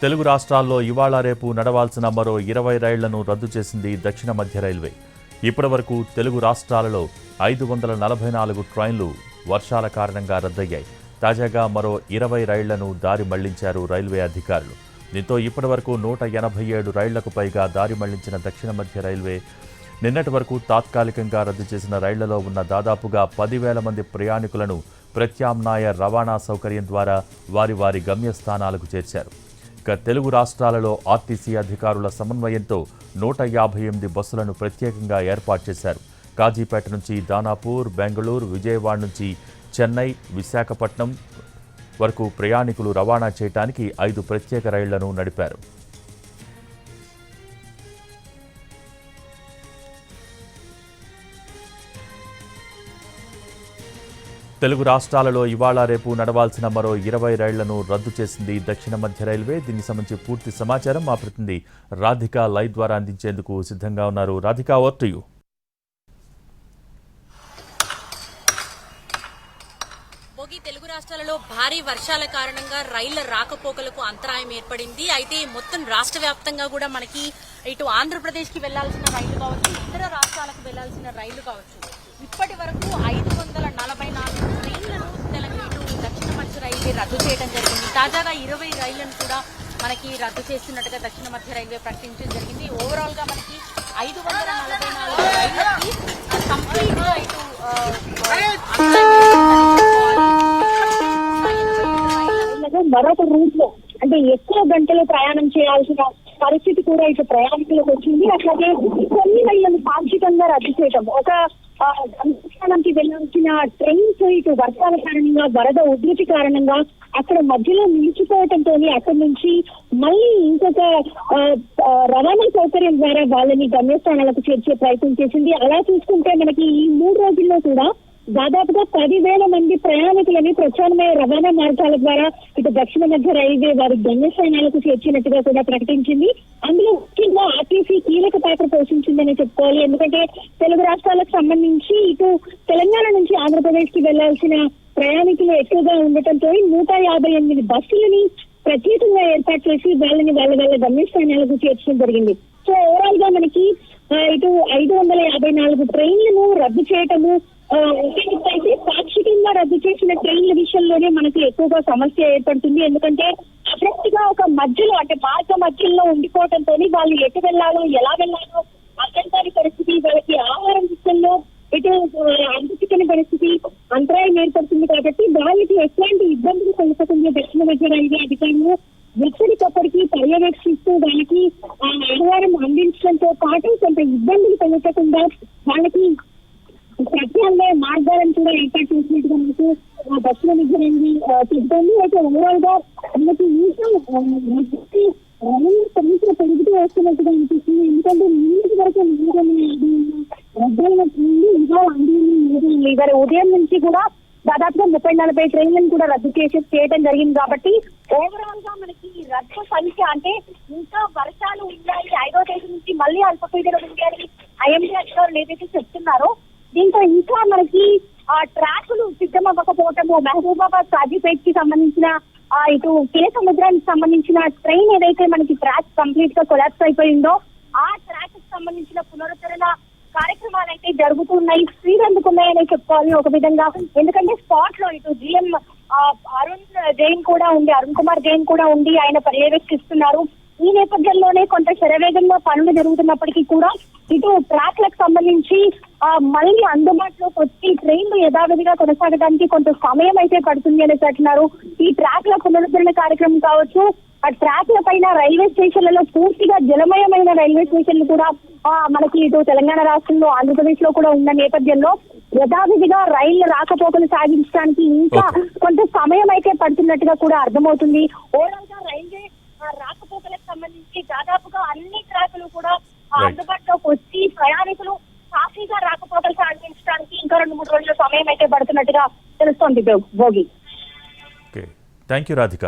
తెలుగు రాష్ట్రాల్లో ఇవాళ రేపు నడవాల్సిన మరో 20 రైళ్లను రద్దు చేసింది దక్షిణ మధ్య రైల్వే. ఇప్పటివరకు తెలుగు రాష్ట్రాలలో 544 ట్రైన్లు వర్షాల కారణంగా రద్దయ్యాయి. తాజాగా మరో 20 రైళ్లను దారి మళ్లించారు రైల్వే అధికారులు. దీంతో ఇప్పటివరకు 187 రైళ్లకు పైగా దారి మళ్లించిన దక్షిణ మధ్య రైల్వే నిన్నటి వరకు తాత్కాలికంగా రద్దు చేసిన రైళ్లలో ఉన్న దాదాపుగా 10,000 మంది ప్రయాణికులను ప్రత్యామ్నాయ రవాణా సౌకర్యం ద్వారా వారి వారి గమ్యస్థానాలకు చేర్చారు. ఇక తెలుగు రాష్ట్రాలలో ఆర్టీసీ అధికారుల సమన్వయంతో 158 బస్సులను ప్రత్యేకంగా ఏర్పాటు చేశారు. కాజీపేట నుంచి దానాపూర్, బెంగళూరు, విజయవాడ నుంచి చెన్నై, విశాఖపట్నం వరకు ప్రయాణికులు రవాణా చేయడానికి 5 ప్రత్యేక రైళ్లను నడిపారు. తెలుగు రాష్ట్రాలలో ఇవాళ రేపు నడవాల్సిన మరో 20 రైళ్లను రద్దు చేసింది దక్షిణ మధ్య రైల్వే. దీనికి సంబంధించి పూర్తి సమాచారం మా ప్రతినిధి రాధిక లైవ్ ద్వారా అందించేందుకు సిద్ధంగా ఉన్నారు. Radhika, over to you. Telugu రాష్ట్రాలలో భారీ వర్షాల కారణంగా రైళ్ల రాకపోకలకు అంతరాయం ఏర్పడింది. అయితే మొత్తం రాష్ట్ర వ్యాప్తంగా కూడా మనకి ఇటు ఆంధ్రప్రదేశ్ కి వెళ్లాల్సిన రైళ్లు కావచ్చు, ఇతర రాష్ట్రాలకు వెళ్లాల్సిన రైళ్లు కావచ్చు, ఇప్పటి వరకు 544 ట్రైన్లను దక్షిణ మధ్య రైల్వే రద్దు చేయడం జరిగింది. తాజాగా 20 రైళ్లను కూడా మనకి రద్దు చేస్తున్నట్టుగా దక్షిణ మధ్య రైల్వే ప్రకటించడం జరిగింది. ఓవరాల్ గా మనకి 544 రైళ్లకి కంప్లీట్ గా ఇటు మరొక రూట్ లో అంటే ఎక్కువ గంటలు ప్రయాణం చేయాల్సిన పరిస్థితి కూడా ఇటు ప్రయాణికులకు వచ్చింది. అట్లాగే కొన్ని రైళ్లను పాక్షికంగా రద్దు చేయటం, ఒక గమ్యస్థానానికి వెళ్లాల్సిన ట్రైన్స్ ఇటు వర్షాల కారణంగా, వరద ఉధృతి కారణంగా అక్కడ మధ్యలో నిలిచిపోవడంతో అక్కడి నుంచి మళ్ళీ ఇంకొక రవాణా సౌకర్యం ద్వారా వాళ్ళని గమ్యస్థానాలకు చేర్చే ప్రయత్నం చేసింది. అలా చూసుకుంటే మనకి ఈ 3 రోజుల్లో కూడా దాదాపుగా 10,000 మంది ప్రయాణికులని ప్రత్యామ్నాయ రవాణా మార్గాల ద్వారా ఇటు దక్షిణ మధ్య రైల్వే వారి గమ్యస్థానాలకు చేర్చినట్టుగా కూడా ప్రకటించింది. అందులో ముఖ్యంగా ఆర్టీసీ కీలక పాత్ర పోషించిందని చెప్పుకోవాలి. ఎందుకంటే తెలుగు రాష్ట్రాలకు సంబంధించి ఇటు తెలంగాణ నుంచి ఆంధ్రప్రదేశ్ కి వెళ్లాల్సిన ప్రయాణికులు ఎక్కువగా ఉండటంతో 158 బస్సులని ప్రత్యేకంగా ఏర్పాటు చేసి వాళ్ళని వాళ్ళ గమ్యస్థానాలకు చేర్చడం జరిగింది. సో ఓవరాల్ గా మనకి ఇటు 554 ట్రైన్లను రద్దు చేయటము, అయితే పాక్షికంగా రద్దు చేసిన ట్రైన్ల విషయంలోనే మనకి ఎక్కువగా సమస్య ఏర్పడుతుంది. ఎందుకంటే అప్రెక్ట్ గా ఒక మధ్యలో అంటే మార్గ మధ్యలో ఉండిపోవడంతో వాళ్ళు ఎటు వెళ్లాలో, ఎలా వెళ్లాలో అర్థం కాని పరిస్థితి, వాళ్ళకి ఆహారం విషయంలో ఇటు అందుకునే పరిస్థితి, అంతరాయం ఏర్పడుతుంది. కాబట్టి వాళ్ళకి ఎట్లాంటి ఇబ్బందులు కలుగుతుంది దక్షిణ మధ్య రైల్వే అధికారులు ఎప్పటికప్పటికి పర్యవేక్షిస్తూ వాళ్ళకి ఆహారం అందించడంతో పాటు కొంత ఇబ్బందులు కలగకుండా వాళ్ళకి ప్రత్యామ్నాయ మార్గాలను కూడా ఏర్పాటు చేసినట్టుగా మనకు దక్షిణ మధ్య రైల్వే చెప్తుంది. అయితే ఓవరాల్ గా మనకి ఇంకా సమస్య పెరుగుతూ వస్తున్నట్టుగా అనిపిస్తుంది. ఎందుకంటే నిన్నటి వరకు ఇవాళ ఉదయం నుంచి కూడా దాదాపుగా 30-40 ట్రైన్లను కూడా రద్దు చేయడం జరిగింది. కాబట్టి ఓవరాల్ గా మనకి రద్దు సంఖ్య అంటే ఇంకా వర్షాలు ఉన్నాయి, 5వ తేదీ నుంచి మళ్ళీ అల్పపీడనం ఉంది అని ఐఎండీ అధికారులు ఏదైతే చెప్తున్నారో దీంతో ఇంకా మనకి ఆ ట్రాకులు సిద్ధమవ్వకపోవటము, మహబూబాబాద్ కాజీపేట్ కి సంబంధించిన ఇటు కే సముద్రానికి సంబంధించిన ట్రైన్ ఏదైతే మనకి ట్రాక్ కంప్లీట్ గా కొలాప్స్ అయిపోయిందో ఆ ట్రాక్ కి సంబంధించిన పునరుద్ధరణ కార్యక్రమాలు అయితే జరుగుతున్నాయి. స్పీడ్ అందుకున్నాయని చెప్పుకోవాలి ఒక విధంగా. ఎందుకంటే స్పాట్ లో ఇటు జిఎం అరుణ్ కుమార్ జైన్ కూడా ఉండి ఆయన పర్యవేక్షిస్తున్నారు. ఈ నేపథ్యంలోనే కొంత శరవేగంగా పనులు జరుగుతున్నప్పటికీ కూడా ఇటు ట్రాక్లకు సంబంధించి మళ్ళీ అందుబాటులోకి వచ్చి ట్రైన్లు యథావిధిగా కొనసాగడానికి కొంత సమయం అయితే పడుతుంది అని అంటున్నారు. ఈ ట్రాక్ల పునరుద్ధరణ కార్యక్రమం కావచ్చు, ఆ ట్రాక్ల పైన రైల్వే స్టేషన్లలో పూర్తిగా జలమయమైన రైల్వే స్టేషన్లు కూడా మనకి ఇటు తెలంగాణ రాష్ట్రంలో, ఆంధ్రప్రదేశ్ లో కూడా ఉన్న నేపథ్యంలో యథావిధిగా రైళ్ల రాకపోకలు సాగించడానికి ఇంకా కొంత సమయం అయితే పడుతున్నట్టుగా కూడా అర్థమవుతుంది. ఓవరాల్ గా రైల్వే రాకపోకలకు సంబంధించి దాదాపుగా అన్ని ట్రాకులు కూడా అందుబాటులోకి వచ్చి ప్రయాణికులు సాఫీగా రాకపోకలు సాగించడానికి ఇంకా 2-3 రోజుల సమయం అయితే పడుతున్నట్టుగా తెలుస్తోంది భోగి. Thank you Radhika.